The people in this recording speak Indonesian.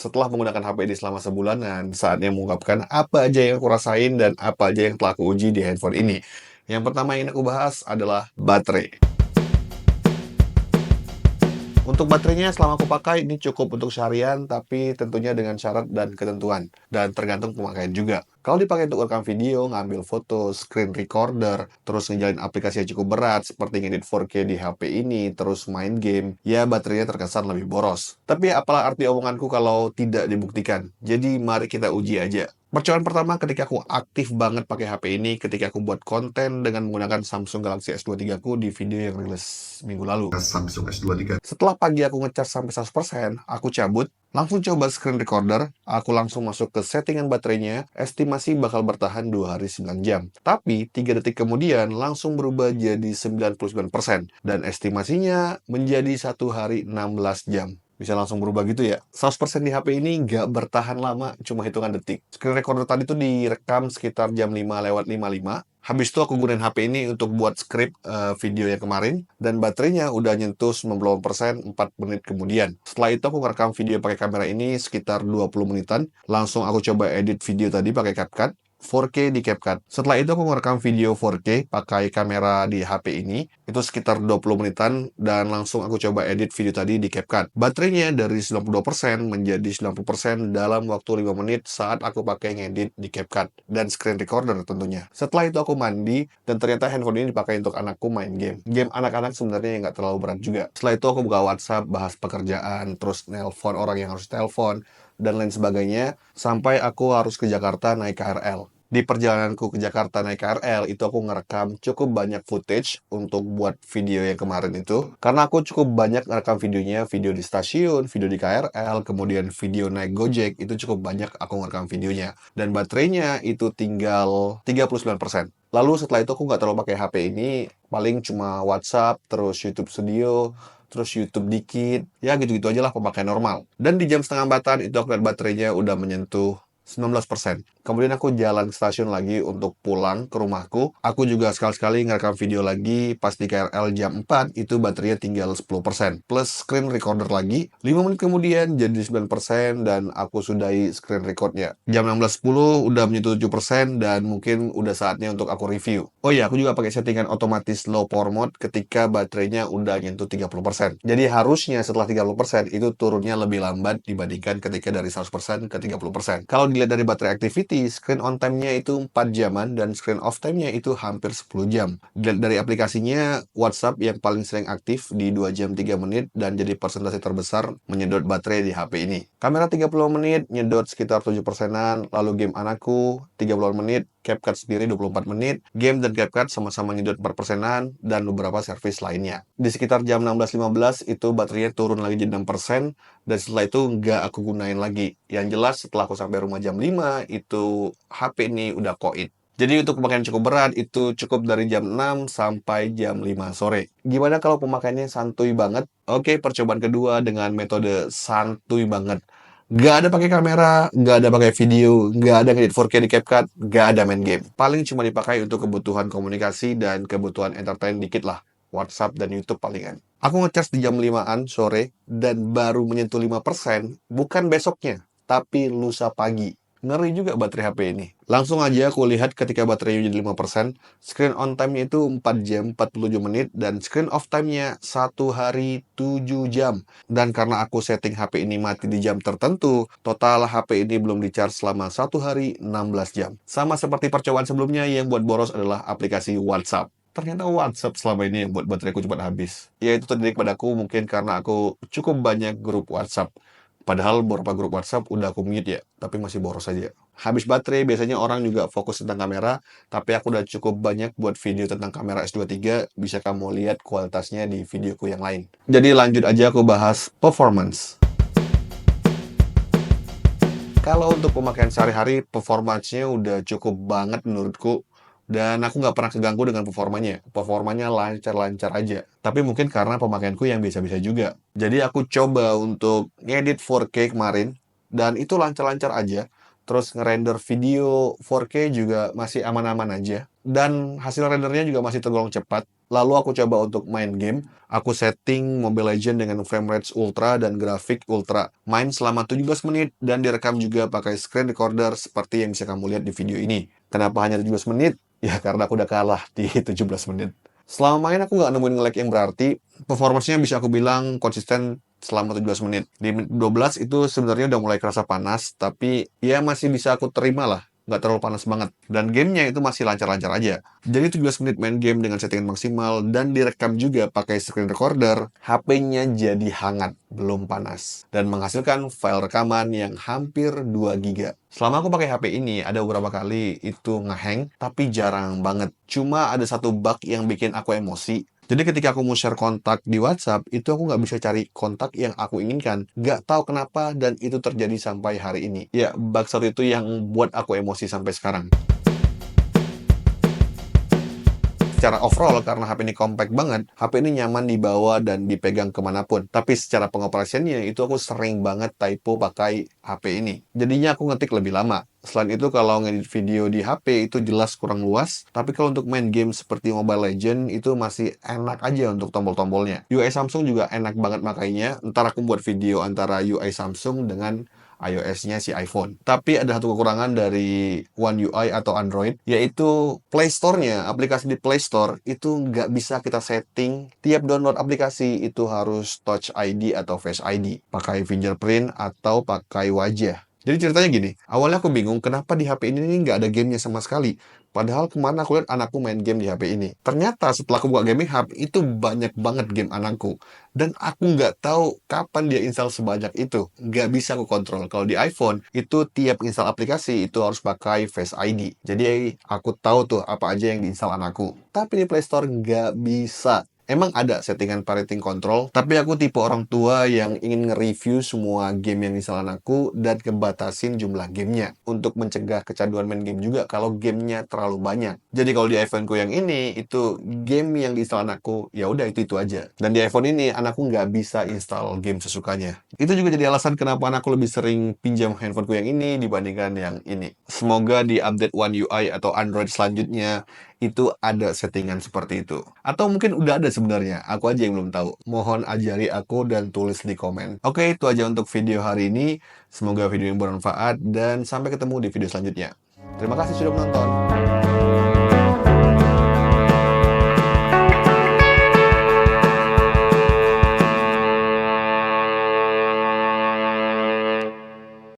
Setelah menggunakan HP ini selama sebulanan, saatnya mengungkapkan apa aja yang aku rasain dan apa aja yang telah aku uji di handphone ini. Yang pertama yang aku bahas adalah baterai. Untuk baterainya selama aku pakai ini cukup untuk seharian, tapi tentunya dengan syarat dan ketentuan. Dan tergantung pemakaian juga. Kalau dipakai untuk rekam video, ngambil foto, screen recorder, terus ngejalin aplikasi yang cukup berat seperti ngedit 4K di HP ini, terus main game, ya baterainya terkesan lebih boros. Tapi apalah arti omonganku kalau tidak dibuktikan. Jadi mari kita uji aja. Percobaan pertama ketika aku aktif banget pakai HP ini ketika aku buat konten dengan menggunakan Samsung Galaxy S23 ku di video yang rilis minggu lalu. Samsung S23. Setelah pagi aku ngecas sampai 100%, aku cabut, langsung coba screen recorder, aku langsung masuk ke settingan baterainya, estimasi bakal bertahan 2 hari 9 jam. Tapi 3 detik kemudian langsung berubah jadi 99% dan estimasinya menjadi 1 hari 16 jam. Bisa langsung berubah gitu ya. 100% di HP ini nggak bertahan lama, cuma hitungan detik. Screen recorder tadi tuh direkam sekitar jam 5:55. Habis itu aku gunain HP ini untuk buat skrip video yang kemarin, dan baterainya udah nyentuh 90% 4 menit kemudian. Setelah itu aku ngerekam video pakai kamera ini sekitar 20 menitan, langsung aku coba edit video tadi pakai CapCut. 4K di CapCut. Setelah itu aku ngerekam video 4K pakai kamera di HP ini, itu sekitar 20 menitan, dan langsung aku coba edit video tadi di CapCut. Baterainya dari 92% menjadi 90% dalam waktu 5 menit saat aku pakai ngedit di CapCut dan screen recorder tentunya. Setelah itu aku mandi, dan ternyata handphone ini dipakai untuk anakku main game. Game anak-anak sebenarnya nggak terlalu berat juga. Setelah itu aku buka WhatsApp, bahas pekerjaan, terus nelpon orang yang harus telepon, dan lain sebagainya, sampai aku harus ke Jakarta naik KRL. Di perjalananku ke Jakarta naik KRL, itu aku ngerekam cukup banyak footage untuk buat video yang kemarin itu. Karena aku cukup banyak ngerekam videonya, video di stasiun, video di KRL, kemudian video naik Gojek, itu cukup banyak aku ngerekam videonya. Dan baterainya itu tinggal 39%. Lalu setelah itu aku nggak terlalu pakai HP ini, paling cuma WhatsApp, terus YouTube Studio, terus YouTube dikit, ya gitu-gitu aja lah pemakaian normal. Dan di jam setengah 4 itu aku lihat baterainya udah menyentuh 19%. Kemudian aku jalan ke stasiun lagi untuk pulang ke rumahku. Aku juga sekali-sekali ngerekam video lagi pas di KRL jam 4, itu baterainya tinggal 10%. Plus screen recorder lagi, 5 menit kemudian jadi 9% dan aku sudahi screen recordnya. Jam 16.10 udah menyentuh 7% dan mungkin udah saatnya untuk aku review. Oh iya, aku juga pakai settingan otomatis low power mode ketika baterainya udah nyentuh 30%. Jadi harusnya setelah 30% itu turunnya lebih lambat dibandingkan ketika dari 100% ke 30%. Kalau dilihat dari baterai activity, screen on time-nya itu 4 jaman dan screen off time-nya itu hampir 10 jam. Dilihat dari aplikasinya, WhatsApp yang paling sering aktif di 2 jam 3 menit dan jadi persentase terbesar menyedot baterai di HP ini. Kamera 30 menit, nyedot sekitar 7%-an, lalu game anakku 30 menit, CapCut sendiri 24 menit, game dan CapCut sama-sama nyedot 4%-an, dan beberapa servis lainnya. Di sekitar jam 16.15 itu baterainya turun lagi jadi 6%, dan setelah itu nggak aku gunain lagi. Yang jelas setelah aku sampai rumah jam 5, itu HP ini udah koit. Jadi untuk pemakaian cukup berat, itu cukup dari jam 6 sampai jam 5 sore. Gimana kalau pemakaiannya santuy banget? Oke, percobaan kedua dengan metode santuy banget. Nggak ada pakai kamera, nggak ada pakai video, nggak ada ngedit 4K di CapCut, nggak ada main game. Paling cuma dipakai untuk kebutuhan komunikasi dan kebutuhan entertain dikit lah. WhatsApp dan YouTube palingan. Aku ngecas di jam 5-an sore dan baru menyentuh 5%, bukan besoknya, tapi lusa pagi. Ngeri juga baterai HP ini. Langsung aja aku lihat ketika baterainya jadi 5%, screen on time-nya itu 4 jam 47 menit, dan screen off time-nya 1 hari 7 jam. Dan karena aku setting HP ini mati di jam tertentu, total HP ini belum di-charge selama 1 hari 16 jam. Sama seperti percobaan sebelumnya, yang buat boros adalah aplikasi WhatsApp. Ternyata WhatsApp selama ini yang buat bateraiku cepat habis. Ya itu terjadi kepadaku mungkin karena aku cukup banyak grup WhatsApp. Padahal beberapa grup WhatsApp udah aku mute ya, tapi masih boros aja. Habis baterai, biasanya orang juga fokus tentang kamera, tapi aku udah cukup banyak buat video tentang kamera S23, bisa kamu lihat kualitasnya di videoku yang lain. Jadi lanjut aja aku bahas performance. Kalau untuk pemakaian sehari-hari, performance-nya udah cukup banget menurutku. Dan aku nggak pernah keganggu dengan performanya. Performanya lancar-lancar aja. Tapi mungkin karena pemakaianku yang biasa-biasa juga. Jadi aku coba untuk ngedit 4K kemarin, dan itu lancar-lancar aja. terus ngerender video 4K juga masih aman-aman aja. Dan hasil rendernya juga masih tergolong cepat. Lalu aku coba untuk main game, aku setting Mobile Legends dengan frame rate ultra dan grafik ultra. Main selama 17 menit dan direkam juga pakai screen recorder seperti yang bisa kamu lihat di video ini. Kenapa hanya 17 menit? Ya karena aku udah kalah di 17 menit. Selama main aku nggak nemuin nge-lag yang berarti, performance-nya bisa aku bilang konsisten selama 17 menit. Di menit 12 itu sebenarnya udah mulai kerasa panas, tapi ya masih bisa aku terima lah. Nggak terlalu panas banget. Dan gamenya itu masih lancar-lancar aja. Jadi 17 menit main game dengan settingan maksimal dan direkam juga pakai screen recorder, HP-nya jadi hangat, belum panas. Dan menghasilkan file rekaman yang hampir 2 giga. Selama aku pakai HP ini, ada beberapa kali itu ngehang, tapi jarang banget. Cuma ada satu bug yang bikin aku emosi. Jadi ketika aku mau share kontak di WhatsApp, itu aku nggak bisa cari kontak yang aku inginkan. Nggak tahu kenapa, dan itu terjadi sampai hari ini. Ya, bug satu itu yang buat aku emosi sampai sekarang. Secara overall, karena HP ini compact banget, HP ini nyaman dibawa dan dipegang kemanapun. Tapi secara pengoperasiannya, itu aku sering banget typo pakai HP ini. Jadinya aku ngetik lebih lama. Selain itu, kalau ngedit video di HP itu jelas kurang luas. Tapi kalau untuk main game seperti Mobile Legends, itu masih enak aja untuk tombol-tombolnya. UI Samsung juga enak banget makainya. Ntar aku buat video antara UI Samsung dengan iOS-nya si iPhone. Tapi ada satu kekurangan dari One UI atau Android, yaitu Play Store-nya. Aplikasi di Play Store itu nggak bisa kita setting. Tiap download aplikasi itu harus Touch ID atau Face ID. Pakai fingerprint atau pakai wajah. Jadi ceritanya gini, awalnya aku bingung kenapa di HP ini nggak ada gamenya sama sekali. Padahal kemana aku lihat anakku main game di HP ini. Ternyata setelah aku buka gaming hub, itu banyak banget game anakku. Dan aku nggak tahu kapan dia install sebanyak itu. Nggak bisa aku kontrol. Kalau di iPhone, itu tiap install aplikasi itu harus pakai Face ID. Jadi aku tahu tuh apa aja yang diinstal anakku. Tapi di Play Store nggak bisa. Emang ada settingan parenting control, tapi aku tipe orang tua yang ingin nge-review semua game yang diinstal anakku dan kebatasin jumlah gamenya. Untuk mencegah kecanduan main game juga kalau gamenya terlalu banyak. Jadi kalau di iPhone-ku yang ini, itu game yang diinstal anakku, ya udah itu aja. Dan di iPhone ini, anakku nggak bisa install game sesukanya. Itu juga jadi alasan kenapa anakku lebih sering pinjam handphoneku yang ini dibandingkan yang ini. Semoga di update One UI atau Android selanjutnya, itu ada settingan seperti itu. Atau mungkin udah ada sebenarnya, aku aja yang belum tahu. Mohon ajari aku dan tulis di komen. Oke, itu aja untuk video hari ini. Semoga video ini bermanfaat dan sampai ketemu di video selanjutnya. Terima kasih sudah menonton.